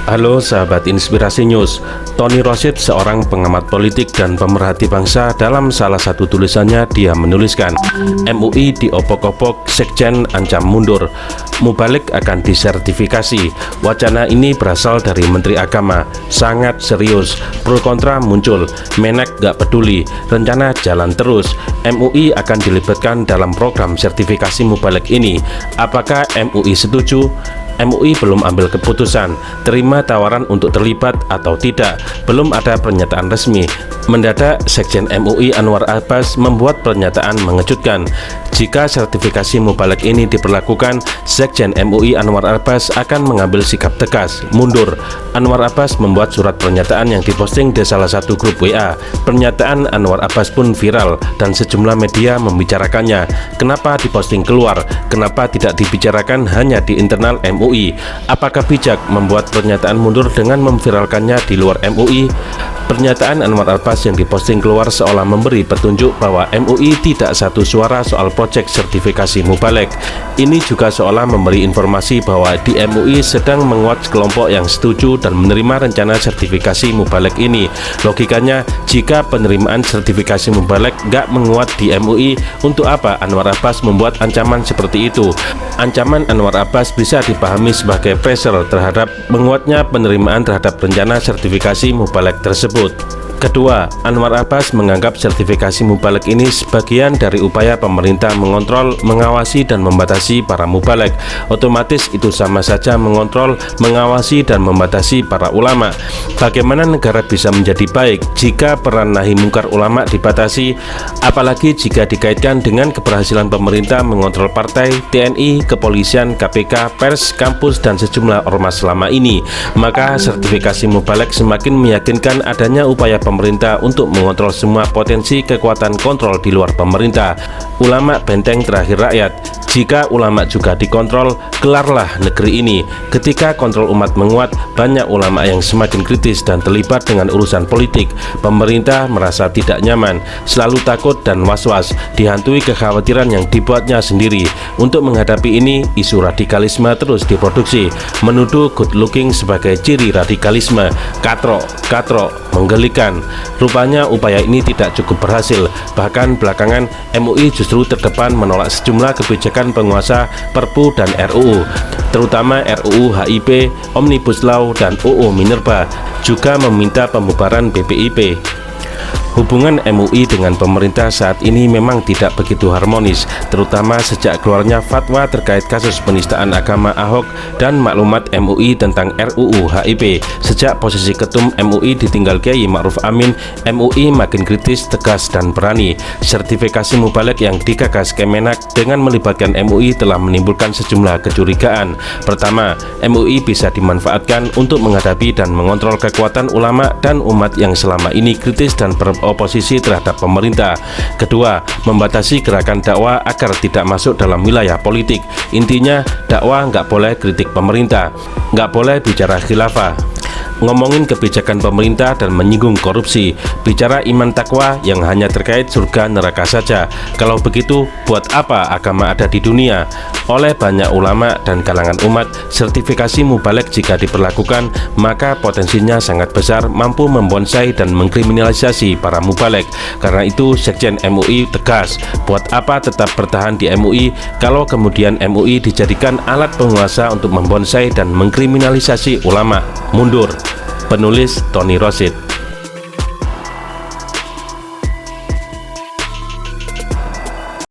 Halo sahabat Inspirasi News. Tony Rosyth, seorang pengamat politik dan pemerhati bangsa, dalam salah satu tulisannya dia menuliskan, MUI diopok-opok, Sekjen ancam mundur, Mubalik akan disertifikasi. Wacana ini berasal dari Menteri Agama, sangat serius, pro kontra muncul, Menak gak peduli, rencana jalan terus. MUI akan dilibatkan dalam program sertifikasi Mubalik ini. Apakah MUI setuju? MUI belum ambil keputusan, terima tawaran untuk terlibat atau tidak, belum ada pernyataan resmi. Mendadak, Sekjen MUI Anwar Abbas membuat pernyataan mengejutkan. Jika sertifikasi Mubalik ini diberlakukan, Sekjen MUI Anwar Abbas akan mengambil sikap tegas, mundur. Anwar Abbas membuat surat pernyataan yang diposting di salah satu grup WA. Pernyataan Anwar Abbas pun viral dan sejumlah media membicarakannya. Kenapa diposting keluar? Kenapa tidak dibicarakan hanya di internal MUI? Apakah bijak membuat pernyataan mundur dengan memviralkannya di luar MUI? Pernyataan Anwar Abbas yang diposting keluar seolah memberi petunjuk bahwa MUI tidak satu suara soal proyek sertifikasi Mubalik. Ini juga seolah memberi informasi bahwa di MUI sedang menguat kelompok yang setuju dan menerima rencana sertifikasi Mubalik ini. Logikanya, jika penerimaan sertifikasi Mubalik nggak menguat di MUI, untuk apa Anwar Abbas membuat ancaman seperti itu? Ancaman Anwar Abbas bisa dipahami sebagai pressure terhadap menguatnya penerimaan terhadap rencana sertifikasi Mubalik tersebut. Kedua, Anwar Abbas menganggap sertifikasi Mubalik ini sebagian dari upaya pemerintah mengontrol, mengawasi, dan membatasi para mubalik. Otomatis itu sama saja mengontrol, mengawasi, dan membatasi para ulama. Bagaimana negara bisa menjadi baik jika peran nahi mungkar ulama dibatasi, apalagi jika dikaitkan dengan keberhasilan pemerintah mengontrol partai, TNI, kepolisian, KPK, pers, kampus, dan sejumlah ormas selama ini. Maka sertifikasi Mubalik semakin meyakinkan adanya upaya pemerintah untuk mengontrol semua potensi kekuatan kontrol di luar pemerintah. Ulama benteng terakhir rakyat. Jika ulama juga dikontrol, kelarlah negeri ini. Ketika kontrol umat menguat, banyak ulama yang semakin kritis dan terlibat dengan urusan politik. Pemerintah merasa tidak nyaman, selalu takut dan was-was, dihantui kekhawatiran yang dibuatnya sendiri. Untuk menghadapi ini, isu radikalisme terus diproduksi, menuduh good looking sebagai ciri radikalisme. Katrok, menggelikan. Rupanya upaya ini tidak cukup berhasil. Bahkan belakangan MUI justru terdepan menolak sejumlah kebijakan penguasa Perpu dan RUU, terutama RUU HIP, Omnibus Law, dan UU Minerba. Juga meminta pembubaran BPIP. Hubungan MUI dengan pemerintah saat ini memang tidak begitu harmonis, terutama sejak keluarnya fatwa terkait kasus penistaan agama Ahok dan maklumat MUI tentang RUU HIP. Sejak posisi ketum MUI ditinggal Kiai Ma'ruf Amin, MUI makin kritis, tegas, dan berani. Sertifikasi Mubalik yang digagas Kemenak dengan melibatkan MUI telah menimbulkan sejumlah kecurigaan. Pertama, MUI bisa dimanfaatkan untuk menghadapi dan mengontrol kekuatan ulama dan umat yang selama ini kritis dan beroposisi terhadap pemerintah. Kedua, membatasi gerakan dakwah agar tidak masuk dalam wilayah politik. Intinya, dakwah nggak boleh kritik pemerintah, nggak boleh bicara khilafah, ngomongin kebijakan pemerintah dan menyinggung korupsi, bicara iman takwa yang hanya terkait surga neraka saja. Kalau begitu, buat apa agama ada di dunia? Oleh banyak ulama dan kalangan umat, sertifikasi Mubalik jika diperlakukan, maka potensinya sangat besar mampu membonsai dan mengkriminalisasi para mubalik. Karena itu, Sekjen MUI tegas, buat apa tetap bertahan di MUI kalau kemudian MUI dijadikan alat penguasa untuk membonsai dan mengkriminalisasi ulama? Mundur. Penulis Tony Rosyth.